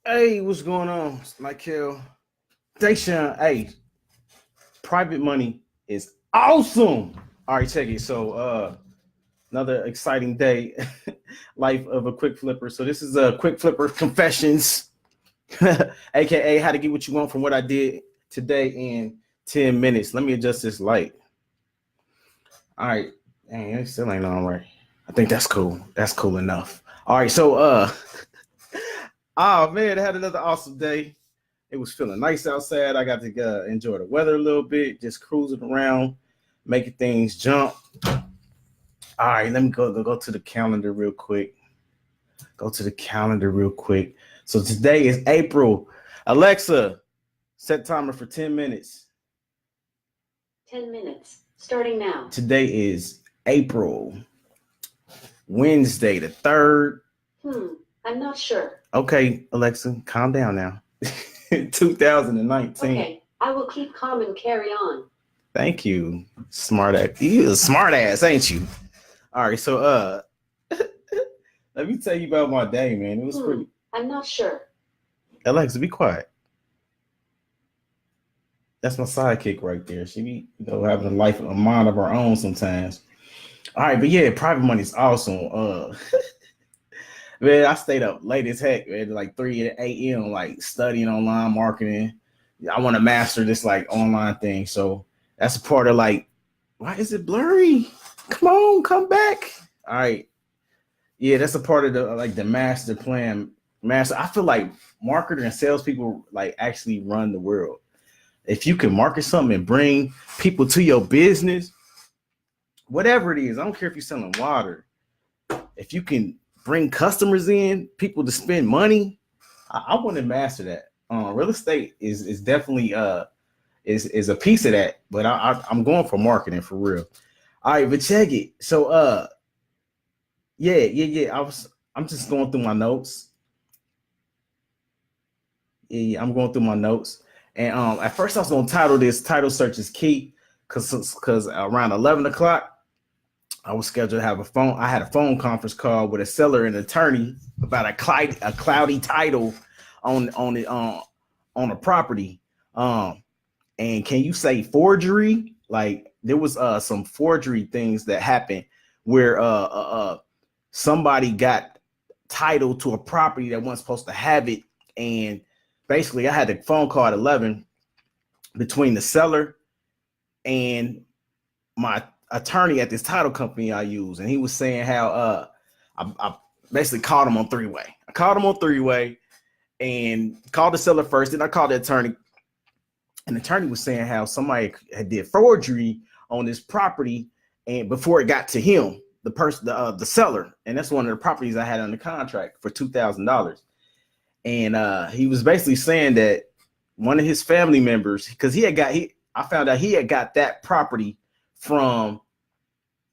Hey, what's going on? It's Nykel. DeShawn. Hey, private money is awesome. All right, check it. So another exciting day. Life of a quick flipper. So this is a quick flipper confessions, aka how to get what you want from what I did today in 10 minutes. Let me adjust this light. All right. Dang, it still ain't on right. I think that's cool. That's cool enough. All right, so oh man, I had another awesome day. It was feeling nice outside. I got to enjoy the weather a little bit, just cruising around, making things jump. All right, let me go to the calendar real quick. Go to the calendar real quick. So today is April. Alexa, set timer for 10 minutes. 10 minutes, starting now. Today is April, Wednesday, the 3rd. I'm not sure. Okay, Alexa, calm down now. 2019. Okay, I will keep calm and carry on. Thank you, smart ass. You a smart ass, ain't you? All right, so let me tell you about my day, man. It was pretty. I'm not sure. Alexa, be quiet. That's my sidekick right there. She be, having a life, a mind of her own sometimes. All right, but yeah, private money is awesome. Man, I stayed up late as heck, man, like 3 a.m., like studying online marketing. I want to master this like online thing. So that's a part of like, why is it blurry? Come on, come back. All right. Yeah, that's a part of the like the master plan. Master, I feel like marketer and salespeople like actually run the world. If you can market something and bring people to your business, whatever it is, I don't care if you're selling water. If you can bring customers in, people to spend money, I want to master that. Real estate is definitely is a piece of that, but I'm going for marketing for real. All right, but check it. So yeah. I'm just going through my notes. Yeah, I'm going through my notes. And at first I was gonna title this title search is key because around 11 o'clock I was scheduled to have I had a phone conference call with a seller and attorney about a cloudy title on it on a property. And can you say forgery? Like there was some forgery things that happened where somebody got title to a property that wasn't supposed to have it. And basically I had a phone call at 11 between the seller and my attorney at this title company I use. And he was saying how I basically called him on three-way. I called him on three-way and called the seller first. Then I called the attorney. And the attorney was saying how somebody had did forgery on this property and before it got to him, the person, the seller. And that's one of the properties I had on the contract for $2,000. And he was basically saying that one of his family members, because I found out he had got that property from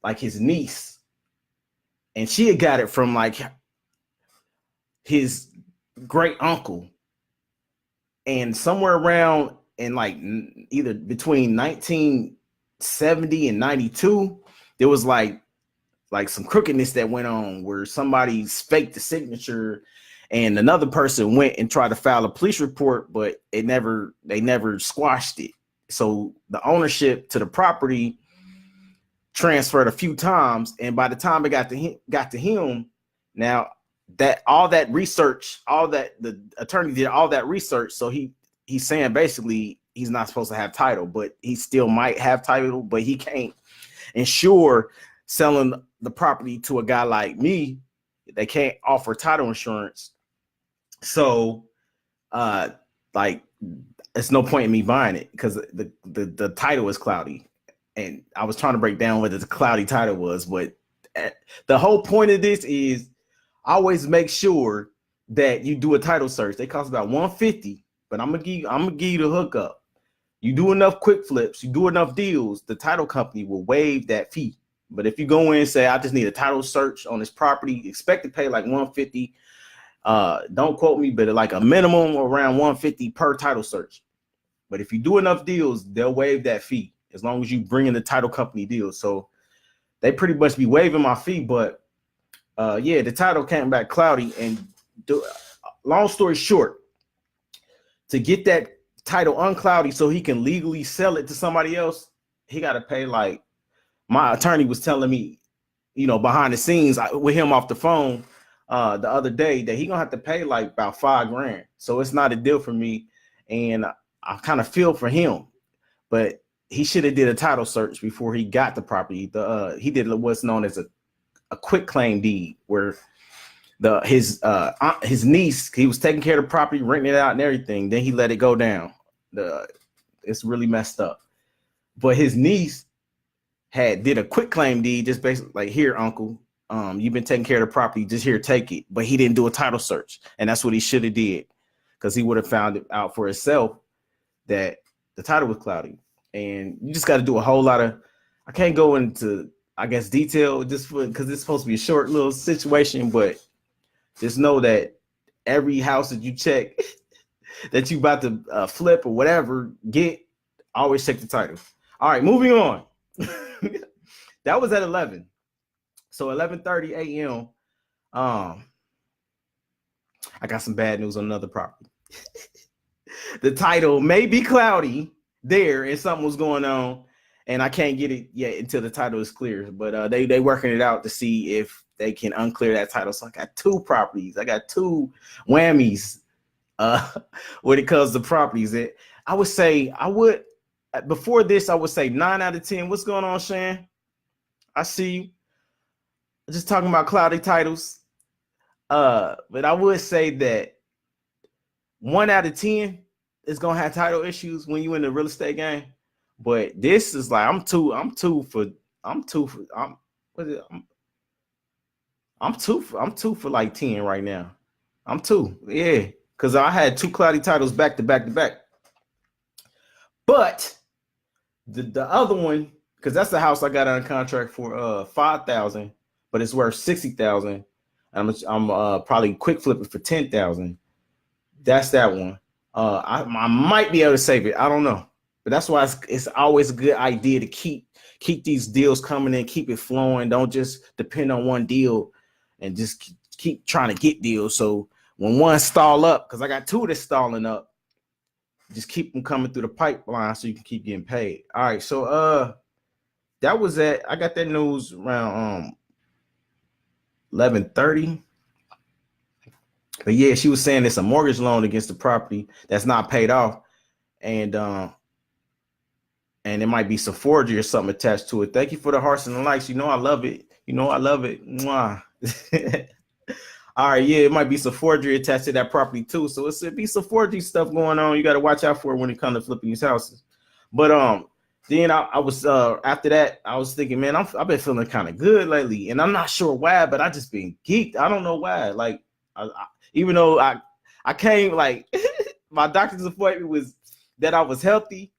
like his niece, and she had got it from like his great uncle. And somewhere around in like either between 1970 and 92, there was like some crookedness that went on where somebody faked the signature and another person went and tried to file a police report, but they never squashed it. So the ownership to the property transferred a few times, and by the time it got to him, now that all that research, all that the attorney did all that research, so he's saying basically he's not supposed to have title, but he still might have title, but he can't insure selling the property to a guy like me. They can't offer title insurance. So like it's no point in me buying it because the title is cloudy. And I was trying to break down what the cloudy title was, but the whole point of this is always make sure that you do a title search. They cost about $150, but I'm gonna give you the hookup. You do enough quick flips, you do enough deals, the title company will waive that fee. But if you go in and say, I just need a title search on this property, expect to pay like $150. Don't quote me, but like a minimum around $150 per title search. But if you do enough deals, they'll waive that fee as long as you bring in the title company deals. So they pretty much be waiving my fee. But yeah, the title came back cloudy, and long story short, to get that title uncloudy so he can legally sell it to somebody else, he got to pay like, my attorney was telling me, behind the scenes with him off the phone the other day, that he gonna have to pay like about $5,000. So it's not a deal for me, and I kind of feel for him, but he should have did a title search before he got the property. He did what's known as a quick claim deed, where his niece, he was taking care of the property, renting it out and everything. Then he let it go down. It's really messed up. But his niece did a quick claim deed, just basically like, here, uncle, you've been taking care of the property, just here, take it. But he didn't do a title search, and that's what he should have did, because he would have found it out for himself that the title was cloudy. And you just got to do a whole lot of, I can't go into, I guess, detail just because it's supposed to be a short little situation, but just know that every house that you check that you about to flip or whatever, always check the title. All right, moving on. That was at 11. So 11:30 a.m. I got some bad news on another property. The title may be cloudy there, and something was going on, and I can't get it yet until the title is clear. But they working it out to see if they can unclear that title. So I got 2 properties. I got 2 whammies when it comes to properties. I would say before this, I would say 9 out of 10. What's going on, Shan? I see you. Just talking about cloudy titles. But I would say that 1 out of 10 is gonna have title issues when you in the real estate game. But this is like, I'm two for like 10 right now. I'm 2, yeah, because I had 2 cloudy titles back to back to back. But the other one, because that's the house I got on contract for $5,000, but it's worth $60,000. I'm probably quick flipping for $10,000. That's that one. I might be able to save it. I don't know, but that's why it's always a good idea to keep these deals coming in, keep it flowing. Don't just depend on one deal, and just keep trying to get deals. So when one stall up, because I got 2 that's stalling up, just keep them coming through the pipeline so you can keep getting paid. All right, so that was it. I got that news around 11:30. But yeah, she was saying it's a mortgage loan against the property that's not paid off, and it might be some forgery or something attached to it. Thank you for the hearts and the likes. I love it. I love it. Mwah. All right, yeah, it might be some forgery attached to that property too. So it'll be some forgery stuff going on. You got to watch out for it when it comes to flipping these houses. But then I was after that, I was thinking, man, I've been feeling kind of good lately, and I'm not sure why, but I just been geeked. I don't know why. Like, even though I came, like, my doctor's appointment was that I was healthy,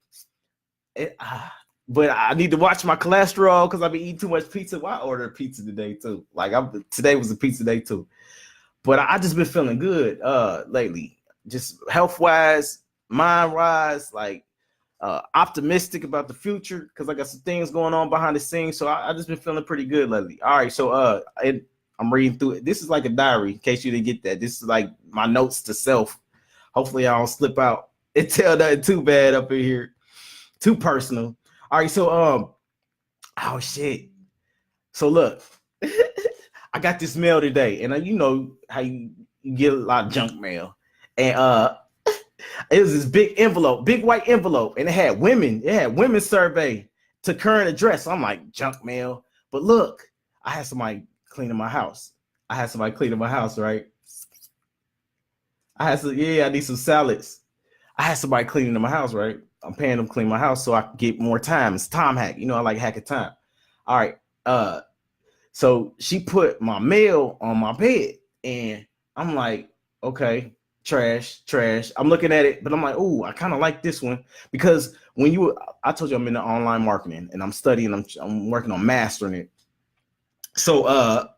but I need to watch my cholesterol because I've been eating too much pizza. Well, I ordered pizza today too. Like, today was a pizza day too. But I just been feeling good lately, just health wise, mind wise, like optimistic about the future because I got some things going on behind the scenes. So I just been feeling pretty good lately. All right, so I'm reading through it. This is like a diary, in case you didn't get that. This is like my notes to self. Hopefully I don't slip out and tell nothing too bad up in here, too personal. All right, so oh shit. So look, I got this mail today, and you know how you get a lot of junk mail, and it was this big envelope, big white envelope, and it had women's survey to current address. So I'm like, junk mail. But look, I had somebody cleaning my house. Right? I need some salads. I had somebody cleaning my house, right? I'm paying them clean my house so I can get more time. It's time hack. I like hacking time. All right. So she put my mail on my bed, and I'm like, okay, trash. I'm looking at it, but I'm like, oh, I kind of like this one because I told you I'm in the online marketing and I'm studying, I'm working on mastering it. So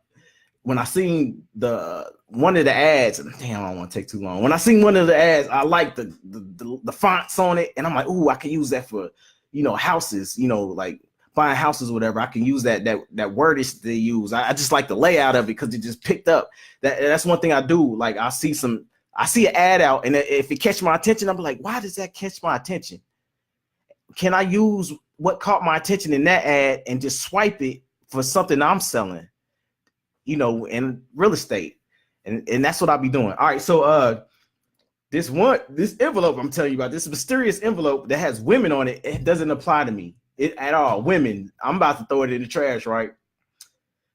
when I seen one of the ads, damn, I don't want to take too long. When I seen one of the ads, I like the fonts on it, and I'm like, oh, I can use that for, houses, like buying houses or whatever. I can use that wordage they use. I just like the layout of it because it just picked up. That's one thing I do. Like I I see an ad out, and if it catch my attention, I'm like, why does that catch my attention? Can I use what caught my attention in that ad and just swipe it for something I'm selling, in real estate? And that's what I'll be doing. All right, so this envelope I'm telling you about, this mysterious envelope that has women on it, it doesn't apply to me at all. Women, I'm about to throw it in the trash, right?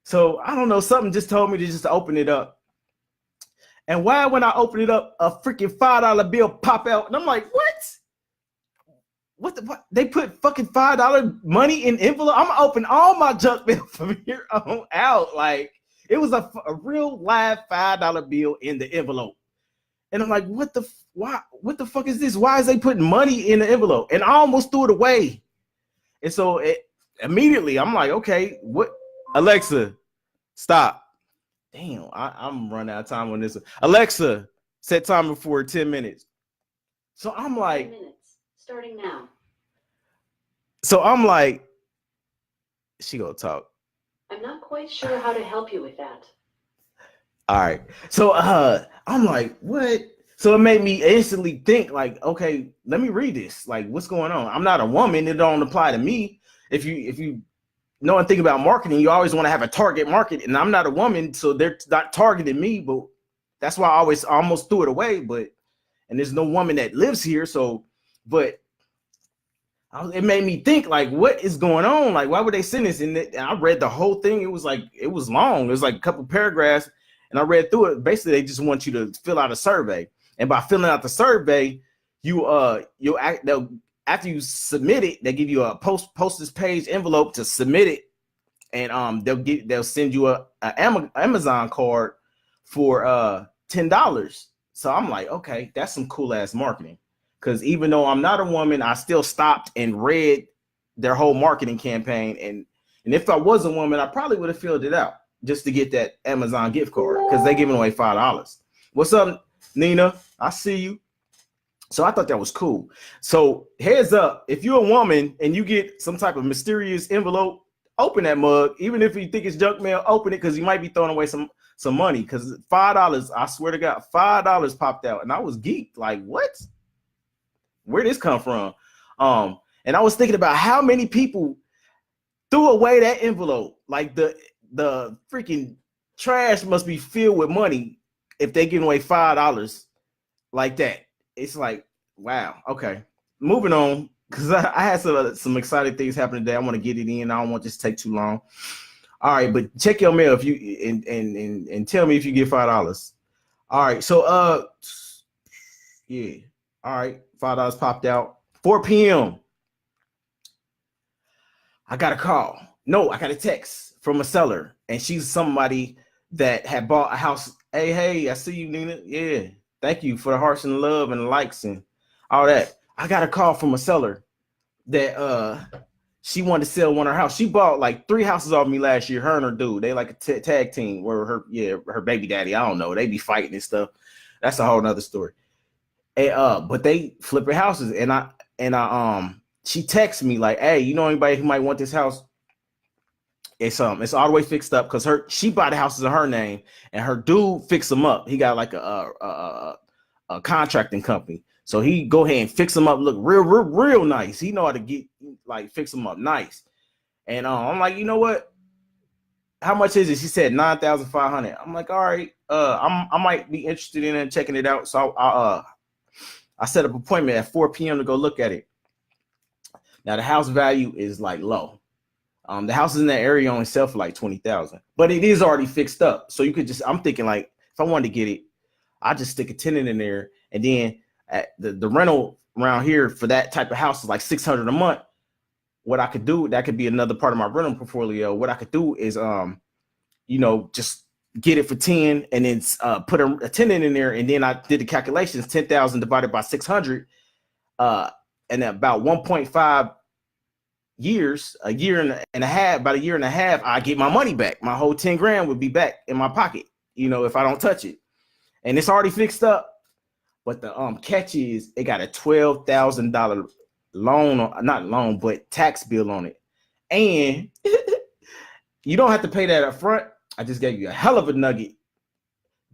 So I don't know, something just told me to just open it up. And why, when I open it up, a freaking $5 bill pop out, and I'm like, what? They put fucking $5 money in envelope? I'm gonna open all my junk mail from here on out. Like, it was a real live $5 bill in the envelope. And I'm like, what the fuck is this? Why is they putting money in the envelope? And I almost threw it away. And so immediately I'm like, okay, what? Alexa, stop. Damn, I'm running out of time on this. Alexa, set timer for 10 minutes. So I'm like, 10 minutes, starting now. So I'm like, she gonna talk. I'm not quite sure how to help you with that. All right. So I'm like, what? So it made me instantly think, like, okay, let me read this. Like, what's going on? I'm not a woman. It don't apply to me. If you know and think about marketing, you always want to have a target market, and I'm not a woman, so they're not targeting me. But that's why I almost threw it away. And there's no woman that lives here. So, but it made me think, like, what is going on? Like, why would they send this? And I read the whole thing. It was long. It was like a couple paragraphs, and I read through it. Basically, they just want you to fill out a survey, and by filling out the survey, after you submit it, they give you a postage page envelope to submit it, and they'll send you a Amazon card for $10. So I'm like, okay, that's some cool ass marketing. Because even though I'm not a woman, I still stopped and read their whole marketing campaign. And if I was a woman, I probably would have filled it out just to get that Amazon gift card, because they're giving away $5. What's up, Nina? I see you. So I thought that was cool. So heads up, if you're a woman and you get some type of mysterious envelope, open that mug. Even if you think it's junk mail, open it, because you might be throwing away some money. Because $5, I swear to God, $5 popped out. And I was geeked. Like, what? Where'd this come from? And I was thinking about how many people threw away that envelope. Like, the freaking trash must be filled with money if they giving away $5 like that. It's like, wow. Okay, moving on, because I had some exciting things happen today. I want to get it in. I don't want this to take too long. All right, but check your mail if you and tell me if you get $5. All right, so yeah. All right, $5 popped out. 4 p.m. I got a call. No, I got a text from a seller, and she's somebody that had bought a house. Hey, I see you, Nina. Yeah, thank you for the hearts and love and the likes and all that. I got a call from a seller that she wanted to sell one of her house. She bought like 3 houses off me last year. Her and her dude, they like a tag team where her baby daddy, I don't know, they be fighting and stuff. That's a whole nother story. And, but they flipping houses, and I she texted me like, hey, you know anybody who might want this house? It's all the way fixed up, because she bought the houses in her name, and her dude fixed them up. He got like a contracting company, so he go ahead and fix them up, look real nice. He know how to fix them up nice. And I'm like, you know what? How much is it? She said $9,500. I'm like, all right, I might be interested in it, checking it out. So I set up an appointment at 4 p.m. to go look at it. Now the house value is like low. The houses in that area only sell for like $20,000, but it is already fixed up. So you could I'm thinking, like, if I wanted to get it, I just stick a tenant in there, and then the rental around here for that type of house is like $600 a month. What I could do, that could be another part of my rental portfolio. What I could do is, just get it for 10, and then put a tenant in there, and then I did the calculations: 10,000 divided by 600, and about 1.5 years, a year and a half. About a year and a half, I get my money back. My whole 10 grand would be back in my pocket, if I don't touch it. And it's already fixed up. But the catch is, it got a $12,000 not loan, but tax bill on it. And you don't have to pay that up front. I just gave you a hell of a nugget.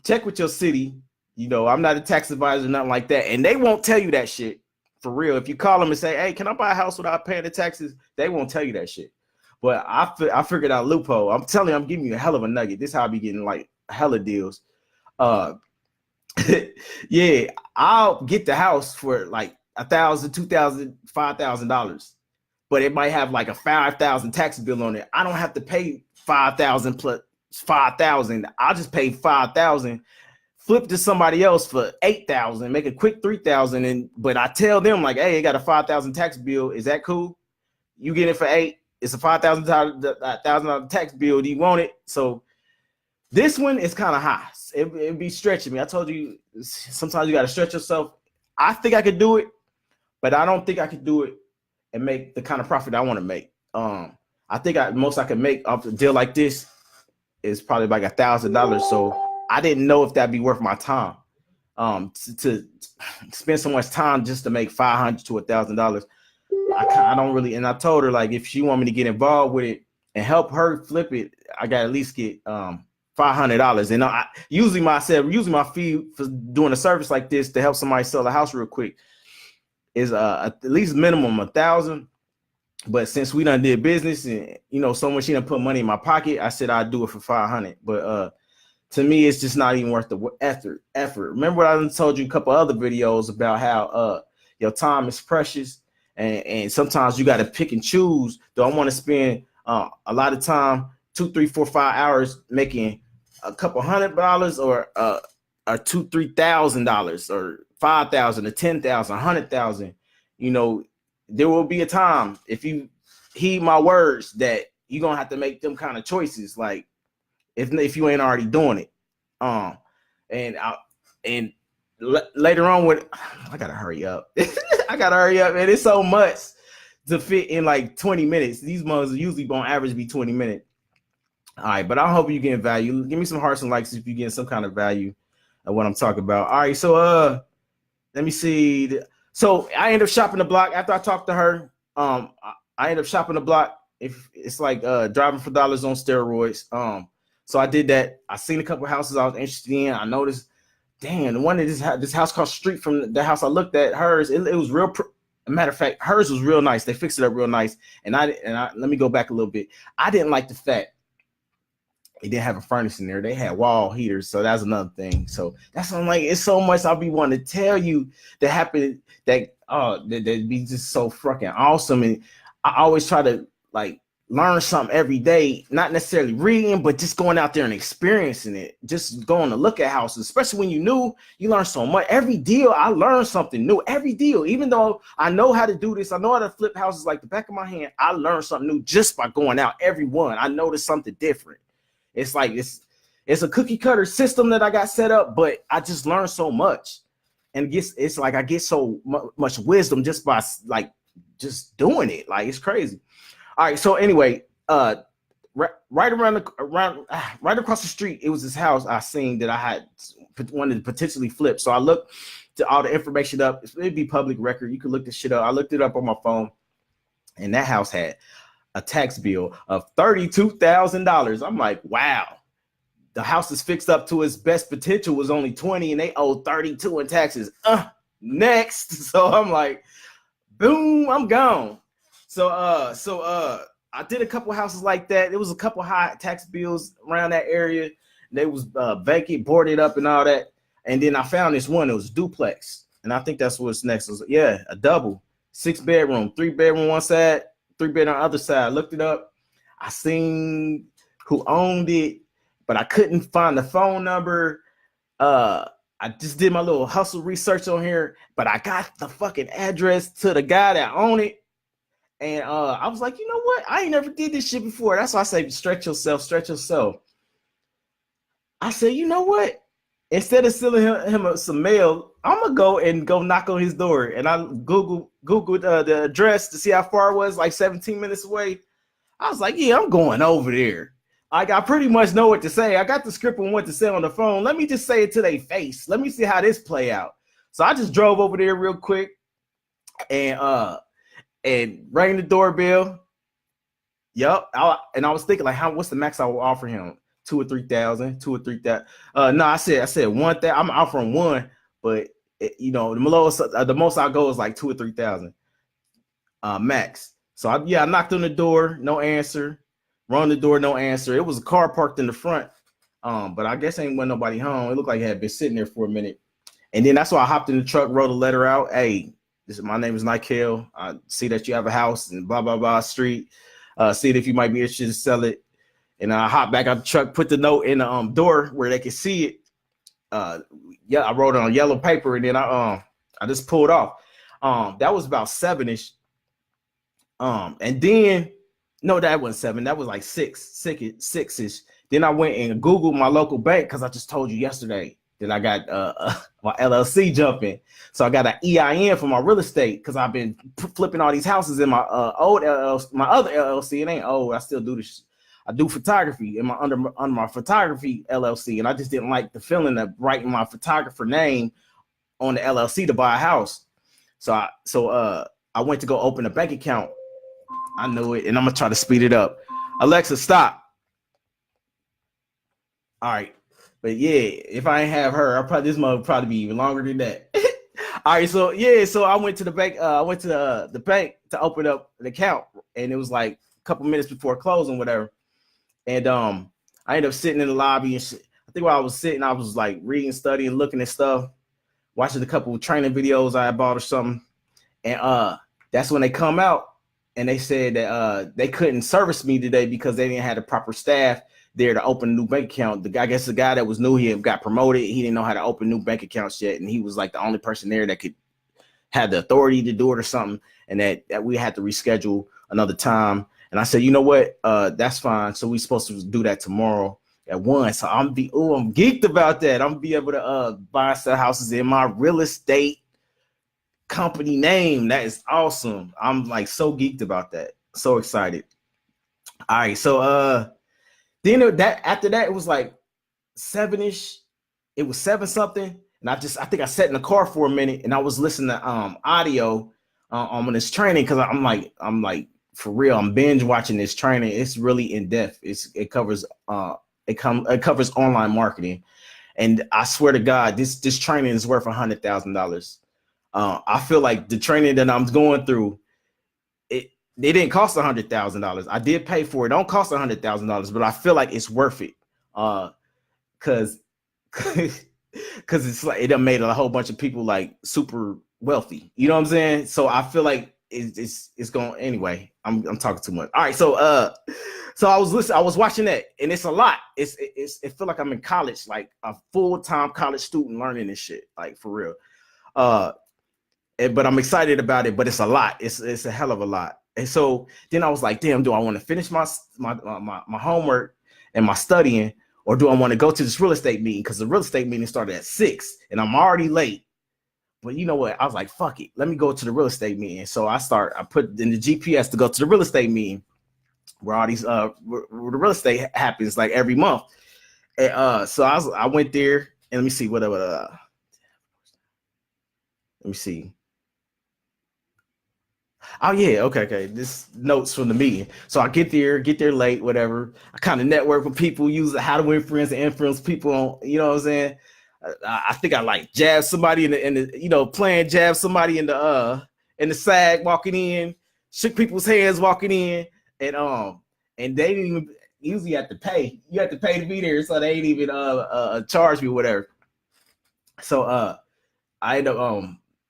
Check with your city. You know, I'm not a tax advisor, nothing like that. And they won't tell you that shit for real. If you call them and say, hey, can I buy a house without paying the taxes? They won't tell you that shit. But I figured out a loophole. I'm telling you, I'm giving you a hell of a nugget. This is how I be getting like hella deals. Yeah, I'll get the house for like $1,000, $2,000, $5,000, but it might have like a 5,000 tax bill on it. I don't have to pay 5,000 plus 5,000. I'll just pay 5,000, flip to somebody else for 8,000, make a quick 3,000, and but I tell them like, hey, I got a 5,000 tax bill. Is that cool? You get it for 8. It's a $5,000 tax bill. Do you want it? So this one is kind of high. It be stretching me. I told you sometimes you got to stretch yourself. I think I could do it, but I don't think I could do it and make the kind of profit I want to make. I think most I can make off a deal like this is probably like $1,000. So I didn't know if that'd be worth my time. To spend so much time just to make $500 to $1,000. I don't really. And I told her like if she want me to get involved with it and help her flip it, I got to at least get $500. And usually my fee for doing a service like this to help somebody sell a house real quick is at least minimum $1,000. But since we done did business and someone she done put money in my pocket, I said I'd do it for $500. But to me, it's just not even worth the effort. Remember what I done told you a couple other videos about how your time is precious and sometimes you got to pick and choose. Do I want to spend a lot of time, 2, 3, 4, 5 hours making a couple $100 or $2,000-$3,000 or $5,000 or $10,000, $100,000? There will be a time if you heed my words that you're gonna have to make them kind of choices. Like if you ain't already doing it, and later on with I gotta hurry up. Man. It's so much to fit in like 20 minutes. These mothers usually on average be 20 minutes. All right, but I hope you get value. Give me some hearts and likes if you get some kind of value of what I'm talking about. All right, so let me see. So I end up shopping the block after I talked to her. I end up shopping the block. If it's like driving for dollars on steroids. So I did that. I seen a couple houses I was interested in. I noticed, damn, the one that this house across the street from the house I looked at, hers, it was real. Matter of fact, hers was real nice. They fixed it up real nice. And I let me go back a little bit. I didn't like the fact they didn't have a furnace in there. They had wall heaters, so that's another thing. So that's what I'm like. It's so much I'll be wanting to tell you that happened that be just so fucking awesome. And I always try to like learn something every day, not necessarily reading, but just going out there and experiencing it. Just going to look at houses, especially when you're new, you learn so much. Every deal, I learn something new. Every deal, even though I know how to do this, I know how to flip houses like the back of my hand. I learned something new just by going out. Every one, I noticed something different. It's like it's a cookie cutter system that I got set up, but I just learned so much, and it's like I get so much wisdom just by like just doing it. Like it's crazy. All right, so anyway, right across the street, it was this house I seen that I had wanted to potentially flip. So I looked to all the information up. It'd be public record. You could look this shit up. I looked it up on my phone, and that house had a tax bill of $32,000. I'm like, wow, the house is fixed up to its best potential was only 20 and they owe 32 in taxes. Next. So I'm like, boom, I'm gone. So I did a couple houses like that. There was a couple high tax bills around that area. They was vacant, boarded up and all that. And then I found this one, it was duplex. And I think that's what's next. It was, a double, 6-bedroom, 3-bedroom one side, 3-bed on the other side. I looked it up. I seen who owned it, but I couldn't find the phone number. I just did my little hustle research on here, but I got the fucking address to the guy that owned it. And I was like, you know what? I ain't never did this shit before. That's why I say stretch yourself. I said, you know what? Instead of sending him some mail, I'm gonna go knock on his door. And I Googled the address to see how far it was, like 17 minutes away. I was like, yeah, I'm going over there. Like, I pretty much know what to say. I got the script on what to say on the phone. Let me just say it to their face. Let me see how this play out. So I just drove over there real quick and rang the doorbell. Yup. And I was thinking, like, what's the max I will offer him? 2 or 3,000. No, I said 1,000. I'm out from one, but the most I go is like 2 or 3,000 max. So I knocked on the door, no answer. Run the door, no answer. It was a car parked in the front, but I guess ain't nobody home. It looked like it had been sitting there for a minute, and then that's why I hopped in the truck, wrote a letter out. Hey, my name is Nykel. I see that you have a house in blah blah blah street. See if you might be interested to sell it. And I hopped back out the truck, put the note in the door where they could see it. I wrote it on yellow paper, and then I just pulled off. That was about 7-ish. And then no, that wasn't 7. That was like 6-ish. Then I went and Googled my local bank because I just told you yesterday that I got my LLC jumping. So I got an EIN for my real estate because I've been flipping all these houses in my old LLC, my other LLC. It ain't old. I still do this. I do photography in my under my photography LLC, and I just didn't like the feeling of writing my photographer name on the LLC to buy a house. So I went to go open a bank account. I knew it, and I'm gonna try to speed it up. Alexa, stop. All right, but yeah, if I ain't have her, this would probably be even longer than that. All right, so I went to the bank. I went to the bank to open up an account, and it was like a couple minutes before closing, whatever. And I ended up sitting in the lobby and shit. I think while I was sitting, I was like reading, studying, looking at stuff, watching a couple of training videos I had bought or something. And that's when they come out and they said that they couldn't service me today because they didn't have the proper staff there to open a new bank account. I guess the guy that was new, he had got promoted. He didn't know how to open new bank accounts yet. And he was like the only person there that could have the authority to do it or something. And that we had to reschedule another time. And I said, you know what? That's fine. So we're supposed to do that tomorrow at 1. So I'm geeked about that. I'm gonna be able to buy and sell houses in my real estate company name. That is awesome. I'm like so geeked about that. So excited. All right. So then after that, it was like 7-ish. It was 7 something. And I think I sat in the car for a minute and I was listening to audio on this training because I'm like, for real, I'm binge watching this training. It's really in depth. It covers online marketing, and I swear to God, this training is worth $100,000. I feel like the training that I'm going through, it didn't cost $100,000. I did pay for it. Don't cost $100,000, but I feel like it's worth it. Because it's like it done made a whole bunch of people like super wealthy. You know what I'm saying? So I feel like it's going anyway. I'm talking too much. All right, so I was watching that, and it's a lot. It feel like I'm in college, like a full-time college student learning this shit, like for real. But I'm excited about it. But it's a lot. It's a hell of a lot. And so then I was like, damn, do I want to finish my homework and my studying, or do I want to go to this real estate meeting? Because the real estate meeting started at 6, and I'm already late. But you know what? I was like, fuck it. Let me go to the real estate meeting. So I put in the GPS to go to the real estate meeting where all these where the real estate happens like every month. And so I went there, and let me see let me see. Oh yeah, okay. This notes from the meeting. So I get there late, whatever. I kind of network with people, use how to influence and influence people on, you know what I'm saying? I think I like jab somebody in the playing jab somebody in the SAG walking in, shook people's hands walking in, and they didn't even usually have to pay. You have to pay to be there, so they ain't even charge me whatever. So I ended up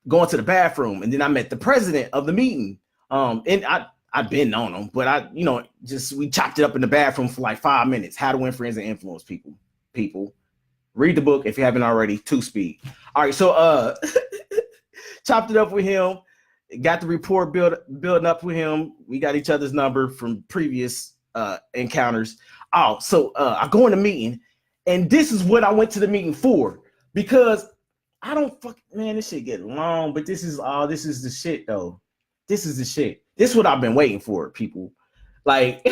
going to the bathroom, and then I met the president of the meeting. And I've been on him, but we chopped it up in the bathroom for like 5 minutes. How to win friends and influence people. Read the book if you haven't already. 2-speed. All right, so chopped it up with him. Got the report building up with him. We got each other's number from previous encounters. Oh, so I go in the meeting, and this is what I went to the meeting for, because I don't this shit get long, but this is the shit though. This is the shit. This is what I've been waiting for, people. Like,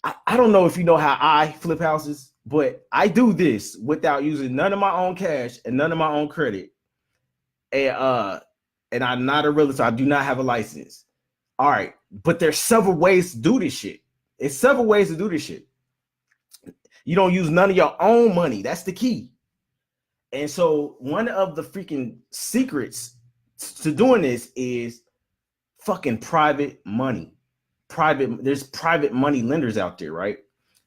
I don't know if you know how I flip houses, but I do this without using none of my own cash and none of my own credit. And I'm not a realtor. I do not have a license. All right. But there's several ways to do this shit. It's several ways to do this shit. You don't use none of your own money. That's the key. And so one of the freaking secrets to doing this is fucking private money. There's private money lenders out there, right?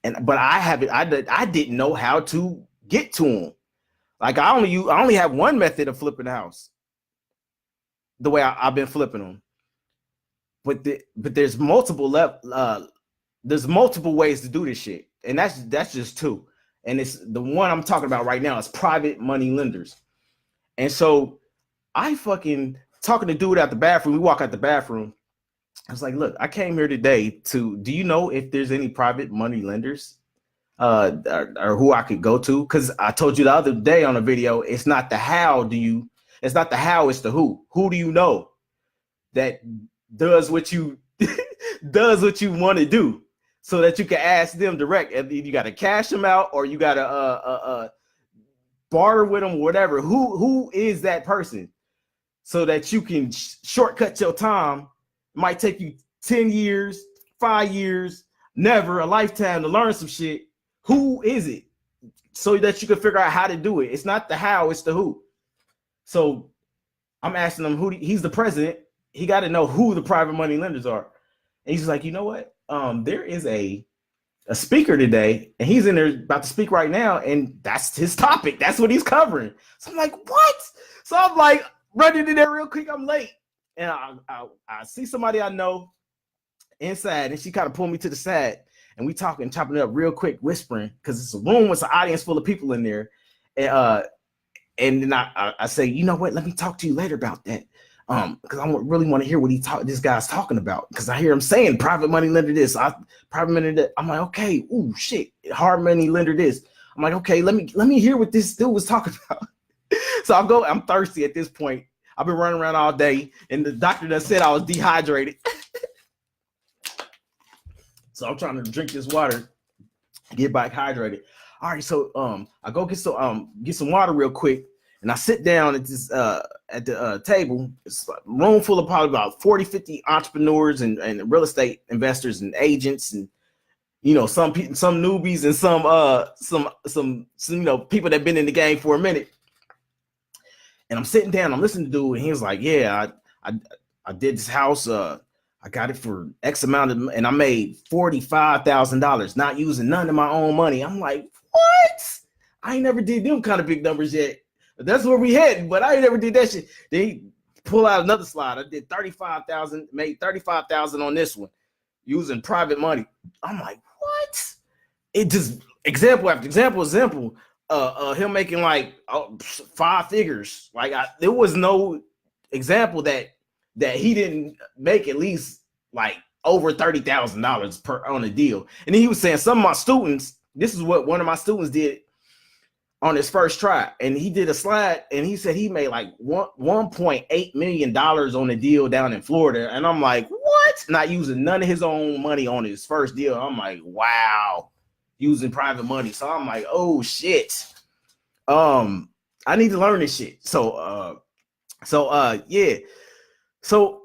But I didn't know how to get to them. Like I only have one method of flipping the house. The way I've been flipping them. But there's multiple there's multiple ways to do this shit. And that's just two. And it's the one I'm talking about right now is private money lenders. And so I fucking talking to dude at the bathroom. We walk out the bathroom. I was like, look, I came here today do you know if there's any private money lenders or who I could go to? Because I told you the other day on a video, it's not the how, it's the who. Who do you know that does what you want to do so that you can ask them direct? And you got to cash them out or you got to barter with them, whatever. Who is that person so that you can shortcut your time? It might take you 10 years, 5 years, never, a lifetime to learn some shit. Who is it? So that you can figure out how to do it. It's not the how, it's the who. So I'm asking him he's the president. He got to know who the private money lenders are. And he's like, you know what? There is a speaker today, and he's in there about to speak right now, and that's his topic. That's what he's covering. So I'm like, what? So I'm like, running in there real quick. I'm late. And I see somebody I know inside, and she kind of pulled me to the side, and we talking, chopping it up real quick, whispering, because it's a room with an audience full of people in there. And then I say, you know what? Let me talk to you later about that. Because I really want to hear what this guy's talking about. Because I hear him saying private money lender this, private money that. I'm like, okay, ooh, shit, hard money lender this. I'm like, okay, let me hear what this dude was talking about. So I'm thirsty at this point. I've been running around all day, and the doctor done said I was dehydrated. So I'm trying to drink this water, get back hydrated. All right, so I go get some water real quick, and I sit down at this at the table. It's a room full of probably about 40, 50 entrepreneurs and real estate investors and agents, and some newbies and some people that've been in the game for a minute. And I'm sitting down, I'm listening to dude, and he was like, yeah, I did this house. I got it for X amount and I made $45,000, not using none of my own money. I'm like, what? I ain't never did them kind of big numbers yet. That's where we heading, but I ain't never did that shit. Then he pull out another slide. I did 35,000, made 35,000 on this one using private money. I'm like, what? It just example after example. Him making like 5 figures. Like there was no example that he didn't make at least like over $30,000 per on a deal. And then he was saying some of my students, this is what one of my students did on his first try. And he did a slide and he said he made like $1.8 million on a deal down in Florida. And I'm like, what? Not using none of his own money on his first deal. I'm like, wow, using private money. So I'm like, oh shit. I need to learn this shit. So yeah. So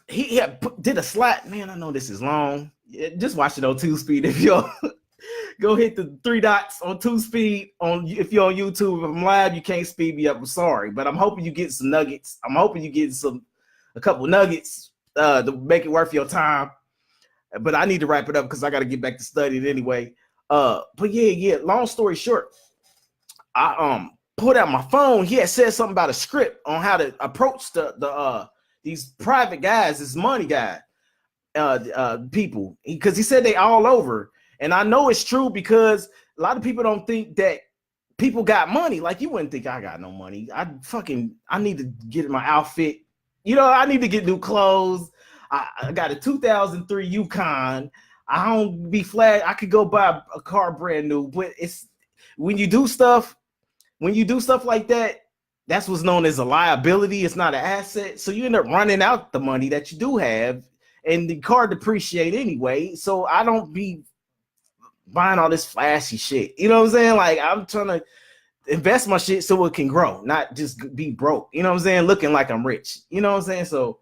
he did a slide. Man, I know this is long. Yeah, just watch it on 2-speed. If you're go hit the 3 dots on 2-speed if you're on YouTube. If I'm live, you can't speed me up. I'm sorry, but I'm hoping you get some nuggets. I'm hoping you get a couple nuggets to make it worth your time. But I need to wrap it up because I got to get back to studying anyway. But yeah. Long story short, I pulled out my phone. He had said something about a script on how to approach these private guys, this money guy, people, because he said they all over. And I know it's true because a lot of people don't think that people got money. Like you wouldn't think I got no money. I need to get my outfit. I need to get new clothes. I got a 2003 Yukon. I don't be flat. I could go buy a car brand new, but it's when you do stuff like that, that's what's known as a liability. It's not an asset. So you end up running out the money that you do have, and the car depreciate anyway. So I don't be buying all this flashy shit. You know what I'm saying? Like I'm trying to invest my shit so it can grow, not just be broke. You know what I'm saying? Looking like I'm rich. You know what I'm saying? So,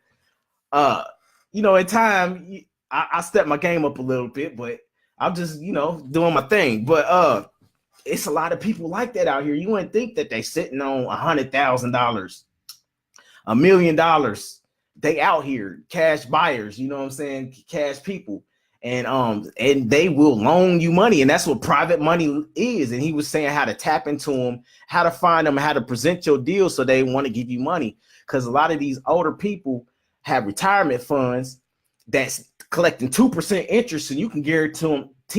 in time, I stepped my game up a little bit, but I'm just, doing my thing. But it's a lot of people like that out here. You wouldn't think that they sitting on $100,000, $1,000,000. They out here, cash buyers, you know what I'm saying? Cash people. And they will loan you money. And that's what private money is. And he was saying how to tap into them, how to find them, how to present your deal so they want to give you money. Because a lot of these older people have retirement funds that's collecting 2% interest, and you can guarantee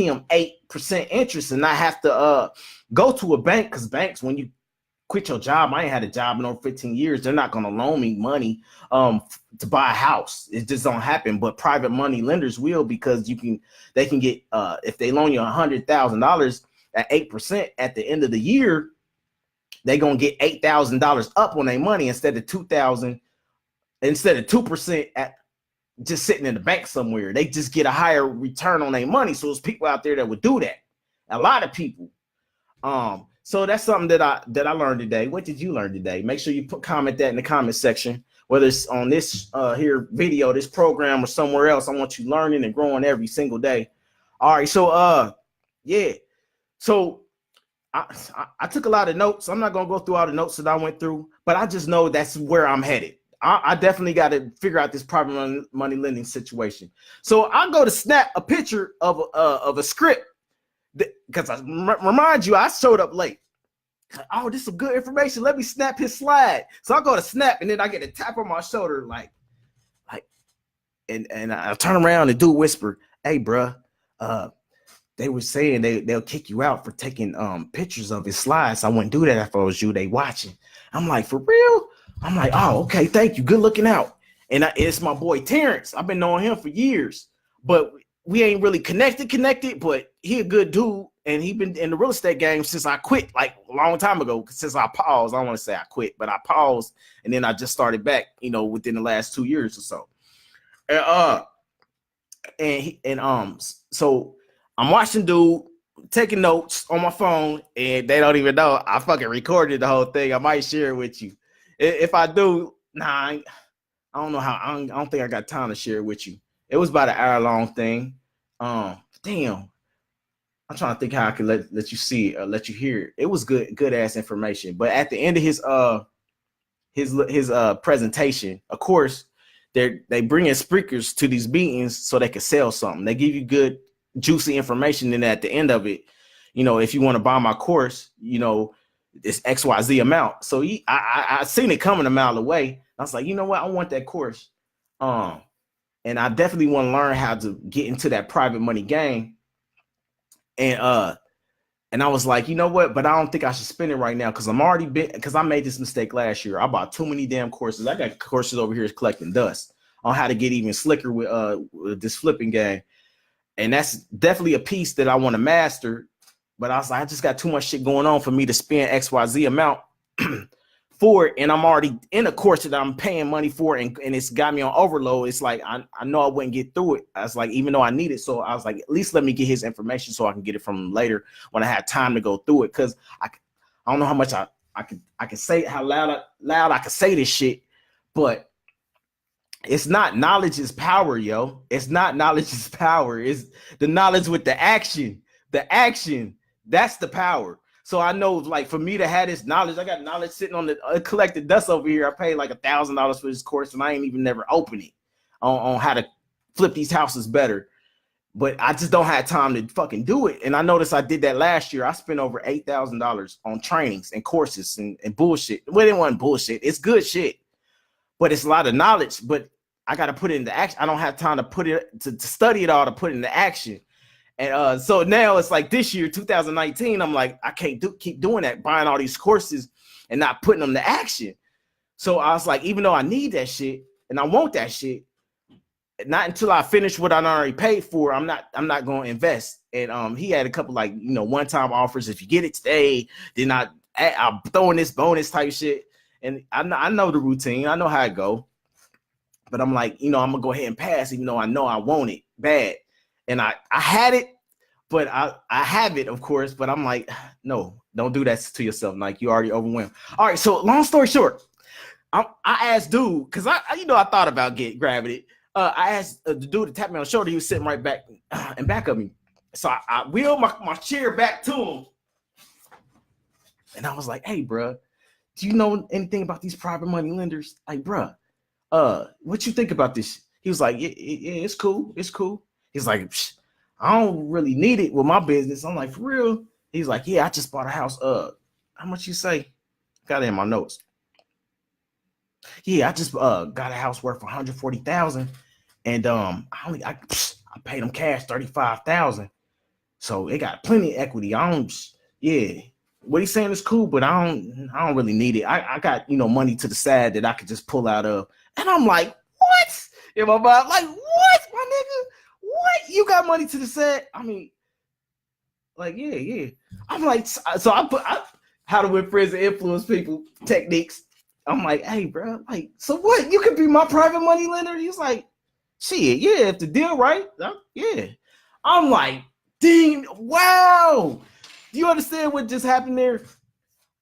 them 8% interest and not have to go to a bank, because banks, when you quit your job, I ain't had a job in over 15 years, they're not going to loan me money to buy a house. It just don't happen. But private money lenders will, because they can get if they loan you $100,000 at 8% at the end of the year, they're gonna get $8,000 up on their money instead of 2% at just sitting in the bank somewhere. They just get a higher return on their money. So there's people out there that would do that. A lot of people. So that's something that I learned today. What did you learn today? Make sure you comment that in the comment section, whether it's on this here video, this program, or somewhere else. I want you learning and growing every single day. All right. So yeah. So I took a lot of notes. I'm not gonna go through all the notes that I went through, but I just know that's where I'm headed. I definitely got to figure out this private money lending situation. So I go to snap a picture of a script, because I remind you, I showed up late. Oh, this is some good information. Let me snap his slide. So I go to snap, and then I get a tap on my shoulder, and I turn around and do whisper, "Hey, bruh, they were saying they'll kick you out for taking pictures of his slides. I wouldn't do that if I was you. They watching." I'm like, "For real?" I'm like, "Oh, okay, thank you. Good looking out." And it's my boy Terrence. I've been knowing him for years, but we ain't really connected, but he a good dude. And he been in the real estate game since I quit, like a long time ago. Since I paused, I don't want to say I quit, but I paused, and then I just started back, within the last 2 years or so. So I'm watching dude taking notes on my phone, and they don't even know I fucking recorded the whole thing. I might share it with you. If I do, I don't know how. I don't think I got time to share it with you. It was about an hour-long thing. Damn. I'm trying to think how I could let you see it or let you hear it. It was good ass information. But at the end of his presentation, of course, they bring in speakers to these meetings so they can sell something. They give you good, juicy information, and at the end of it, if you want to buy my course, it's XYZ amount. So I seen it coming a mile away. I was like, you know what? I want that course. And I definitely want to learn how to get into that private money game. And I was like, you know what? But I don't think I should spend it right now, because because I made this mistake last year. I bought too many damn courses. I got courses over here collecting dust on how to get even slicker with this flipping game. And that's definitely a piece that I want to master. But I was like, I just got too much shit going on for me to spend XYZ amount for it. And I'm already in a course that I'm paying money for, and it's got me on overload. It's like, I know I wouldn't get through it. I was like, even though I need it. So I was like, at least let me get his information so I can get it from him later when I had time to go through it. Cause I don't know how much I can say, how loud I can say this shit, but it's not knowledge is power, yo. It's not knowledge is power. It's the knowledge with the action. The action, that's the power. So I know, like, for me to have this knowledge, I got knowledge sitting on the collected dust over here. I paid like $1,000 for this course, and I ain't even never opened it on how to flip these houses better. But I just don't have time to fucking do it. And I noticed I did that last year. I spent over $8,000 on trainings and courses and bullshit. Well, it wasn't bullshit. It's good shit, but it's a lot of knowledge. But I got to put it into action. I don't have time to put it to study it all, to put it into action. And so now it's like this year, 2019, I'm like, I can't keep doing that, buying all these courses and not putting them to action. So I was like, even though I need that shit and I want that shit, not until I finish what I already paid for, I'm not going to invest. And he had a couple one-time offers. If you get it today, then I'll throw in this bonus type shit. And I know the routine. I know how it go. But I'm like, I'm going to go ahead and pass, even though I know I want it bad. And I had it, but I have it, of course. But I'm like, no, don't do that to yourself. Like, you already overwhelmed. All right. So long story short, I asked dude, because I thought about grabbing it. I asked the dude to tap me on the shoulder. He was sitting right back in back of me. So I wheeled my chair back to him. And I was like, hey, bro, do you know anything about these private money lenders? Like, bro, what you think about this? He was like, yeah, it's cool. It's cool. He's like, I don't really need it with my business. I'm like, for real? He's like, yeah, I just bought a house. How much you say? Got it in my notes. Yeah, I just got a house worth 140,000. And I paid them cash 35,000. So they got plenty of equity. Yeah. What he's saying is cool, but I don't really need it. I got, money to the side that I could just pull out of. And I'm like, what? In my mind, like, what, my nigga? What? You got money to the side? I mean, like, yeah. I'm like, so I how to win friends and influence people techniques. I'm like, hey, bro, like, so what? You could be my private money lender? He's like, shit, yeah, if the deal right, yeah. I'm like, dang, wow. Do you understand what just happened there?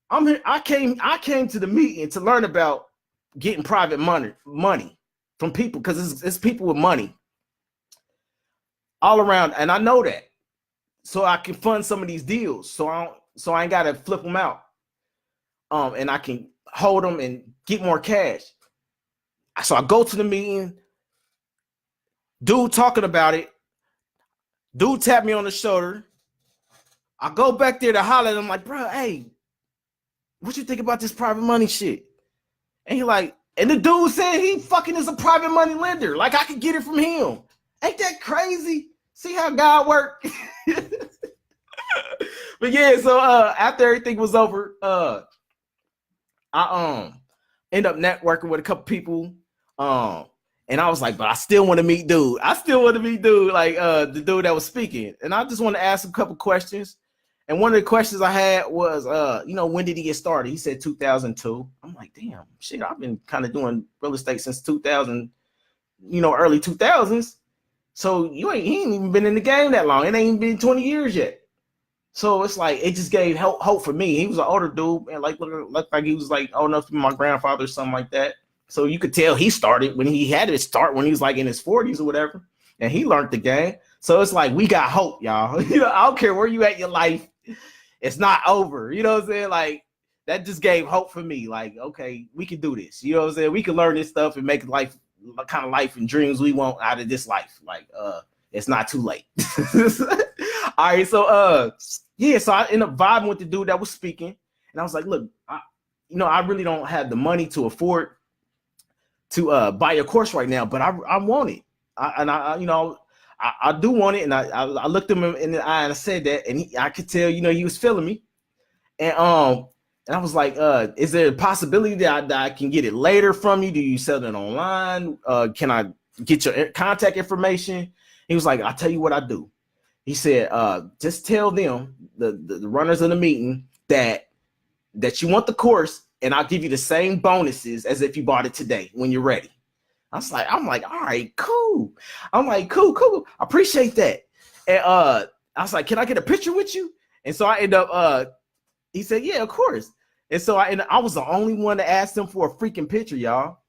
I'm here. I came to the meeting to learn about getting private money from people, because it's people with money all around, and I know that, so I can fund some of these deals. So I ain't gotta flip them out, and I can hold them and get more cash. So I go to the meeting. Dude talking about it. Dude tapped me on the shoulder. I go back there to holler at him like, bro, hey, what you think about this private money shit? And he like, and the dude said he fucking is a private money lender. Like, I could get it from him. Ain't that crazy? See how God work? But yeah, so after everything was over, I end up networking with a couple people. And I was like, but I still want to meet dude. Like the dude that was speaking. And I just want to ask him a couple questions. And one of the questions I had was, when did he get started? He said 2002. I'm like, damn, shit, I've been kind of doing real estate since 2000, early 2000s. So he ain't even been in the game that long. It ain't even been 20 years yet. So it's like, it just gave hope for me. He was an older dude, and looked like he was like old enough to be my grandfather or something like that. So you could tell he started when he had to start when he was like in his 40s or whatever. And he learned the game. So it's like, we got hope, y'all. I don't care where you at in your life. It's not over. You know what I'm saying? Like, that just gave hope for me. Like, okay, we can do this. You know what I'm saying? We can learn this stuff and make life kind of life and dreams we want out of this life. Like, it's not too late. All right. So, so I ended up vibing with the dude that was speaking. And I was like, look, I really don't have the money to afford to buy a course right now, but I want it. I do want it. And I looked him in the eye and I said that, and I could tell, he was feeling me. And I was like, is there a possibility that I can get it later from you? Do you sell it online? Can I get your contact information? He was like, I'll tell you what I do. He said, just tell them, the runners of the meeting, that you want the course, and I'll give you the same bonuses as if you bought it today when you're ready. I'm like, all right, cool. I'm like, cool. I appreciate that. And I was like, can I get a picture with you? And so I end up, he said, yeah, of course. And so I was the only one to ask him for a freaking picture, y'all.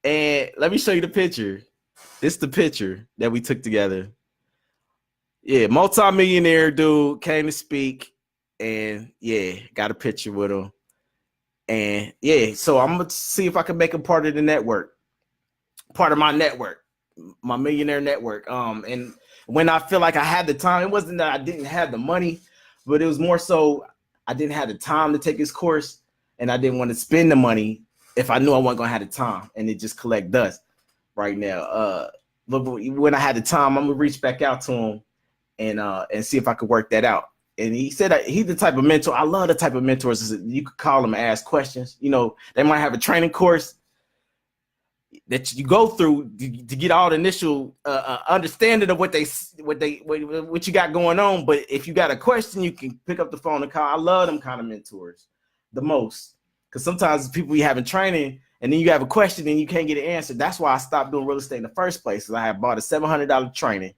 And let me show you the picture. This is the picture that we took together. Yeah, multi-millionaire dude came to speak, and yeah, got a picture with him. And yeah, so I'm gonna see if I can make him part of the network, part of my network, my millionaire network. And when I feel like I had the time, it wasn't that I didn't have the money, but it was more so I didn't have the time to take his course, and I didn't want to spend the money if I knew I wasn't gonna have the time, and it just collect dust right now. But when I had the time, I'm gonna reach back out to him and see if I could work that out. And he said that he's the type of mentor. I love the type of mentors that you could call them and ask questions. They might have a training course that you go through to get all the initial understanding of what you got going on. But if you got a question, you can pick up the phone and call. I love them kind of mentors the most, because sometimes people you having training and then you have a question and you can't get an answer. That's why I stopped doing real estate in the first place. Because I had bought a $700 training.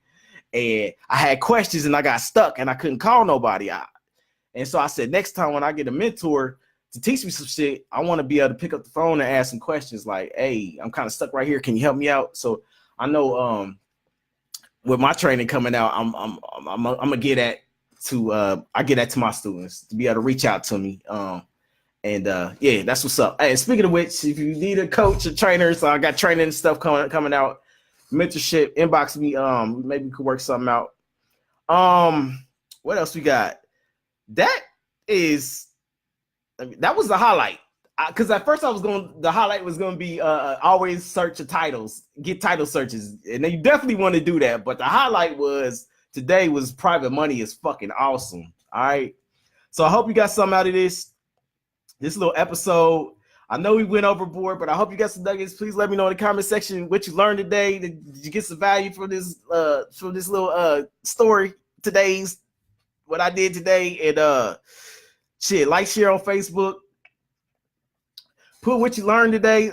And I had questions and I got stuck and I couldn't call nobody out. And so I said, next time when I get a mentor to teach me some shit, I want to be able to pick up the phone and ask some questions like, hey, I'm kind of stuck right here. Can you help me out? So I know with my training coming out, I'm gonna get at to I get that to my students to be able to reach out to me. And yeah, that's what's up. Hey, speaking of which, if you need a coach or trainer, so I got training and stuff coming out, mentorship, inbox me. Maybe we could work something out. What else we got? That is, that was the highlight. Because at first the highlight was going to be always search your titles, get title searches. And you definitely want to do that. But the highlight was today was private money is fucking awesome. All right. So I hope you got something out of this little episode. I know we went overboard, but I hope you got some nuggets. Please let me know in the comment section what you learned today. Did you get some value from this little story today's, what I did today? And shit, like, share on Facebook. Put what you learned today.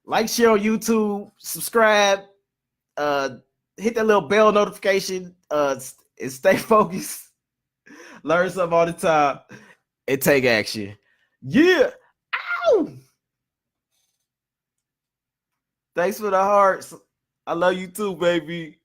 Like, share on YouTube. Subscribe. Hit that little bell notification. And stay focused. Learn something all the time. And take action. Yeah. Ow. Thanks for the hearts. I love you too, baby.